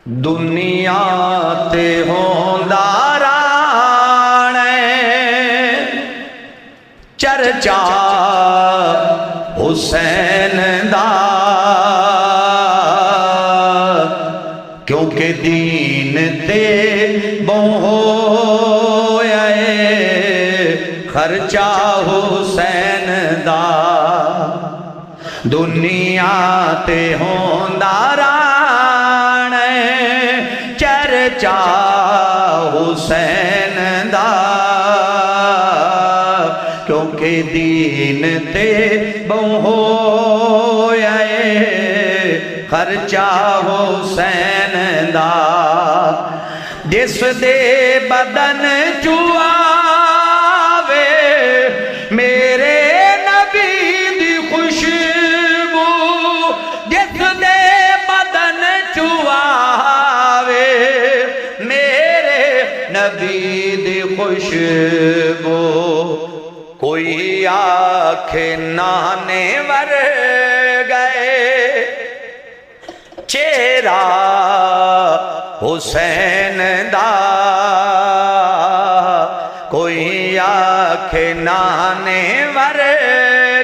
دنیا تے ہوندا رانے چرچا حسین دا، کیونکہ دین تے بہویا خرچہ حسین دا۔ دنیا تے ہوندا رانے چرچا حسین دا، کیونکہ دین تے بہویا خرچہ حسین دا۔ جس دے بدن چواوے میرے نبی دی خوشبو، جس دے بدن چواوے میرے نبی دی خوشبو، کوئی آنکھیں نانے ور گئے چہرہ حسین دا، کوئی آنکھیں نانے ور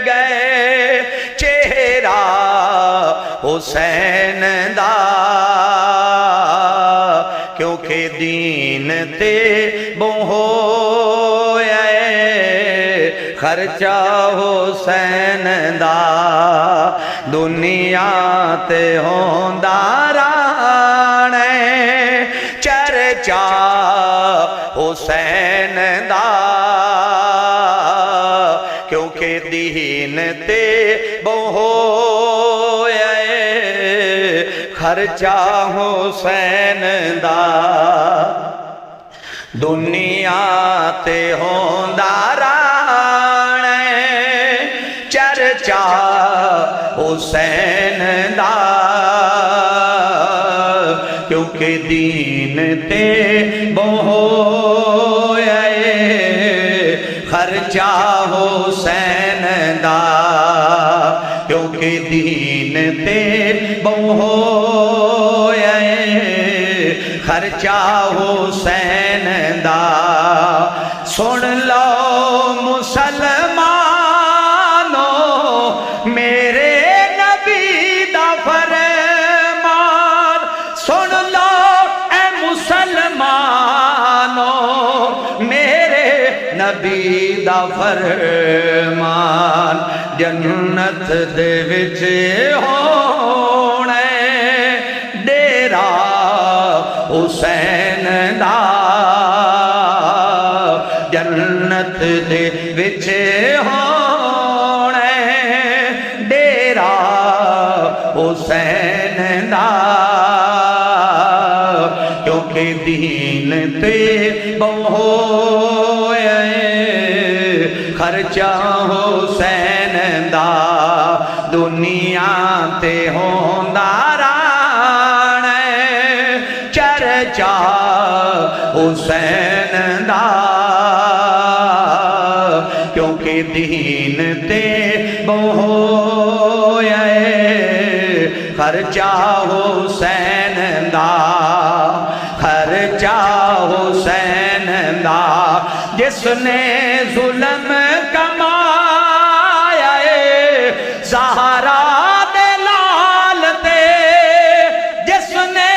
گئے چہرہ حسین دا، کیونکہ دین تے بہویا خرچہ حسین دا۔ دنیا تے ہوندا رانے چرچا حسین دا، کیونکہ دین تے بہویا خرچہ حسین دا۔ دنیا تے ہوندا رانے چرچا حسین دا، کیونکہ دین تے بہویا خرچہ حسین دا، کیونکہ دین تے بہویا خرچہ حسین دا۔ سن لو مسلمانوں میرے نبی دا فرمان، سن لو اے مسلمانوں میرے نبی دا فرمان، جنت دے وچ ہونے ڈیرا حسین دا، جنت دے وچ ہونے ڈیرا حسین دا، کیونکہ دین تے بہویا خرچہ حسین دا۔ دنیا تے ہوندا رانے چرچا حسین دا، کیونکہ دین تے بہویا خرچہ حسین دا، خرچہ حسین دا۔ جس نے ظلم کمایا زہرا دے لال تے، جس نے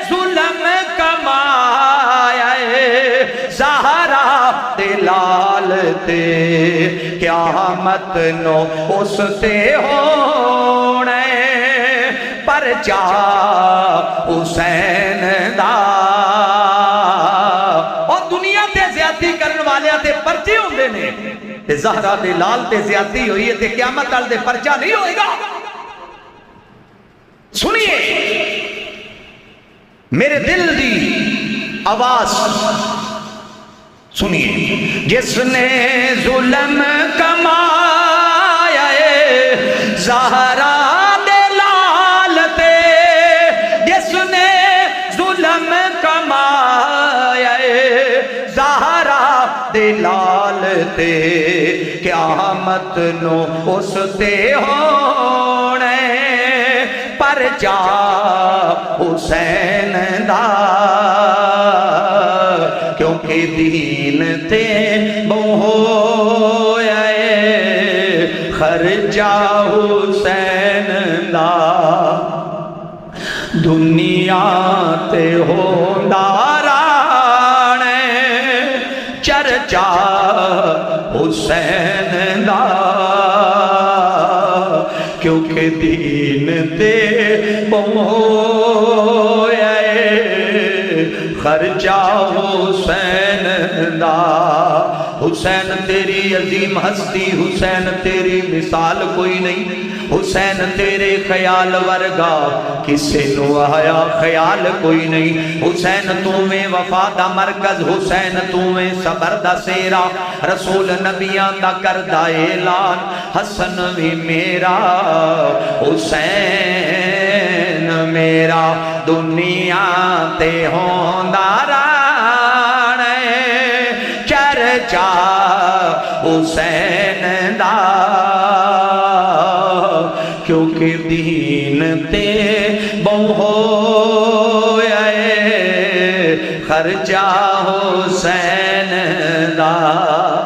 ظلم کمایا زہرا دے لال تے، قیامت نو اس تے ہونے پرچا حسین دا۔ اور دنیا تے زیادتی کرن والیاں تے پرچے ہوندے نے، تے زہرا دے لال تے زیادتی ہوئی ہے تے قیامت وال دے پرچہ نہیں ہوئے گا۔ سنیے میرے دل دی آواز سنیے، جس نے ظلم کمایا زہرا دے لال تے، جس نے ظلم کمایا زہرا دے لال تے، قیامت نو اس تے ہونے خرچا حسین دا کیونکہ دین تے بہویا خرچا حسین دا دنیا تے ہوندا رانے چرچا حسین دا کیونکہ دین تے بہویا خرچا حسین دا حسین تیری عظیم ہستی حسین تیری مثال کوئی نہیں حسین تیرے خیال ورگا کسے نو آیا خیال کوئی نہیں حسین تو میں وفا دا مرکز حسین تو میں صبر دا سیرا رسول نبیان دا کردہ اعلان حسن بھی میرا حسین میرا دنیا تے ہوندا رانے چرچا حسین دا کیونکہ دین تے بہویا خرچا حسین دا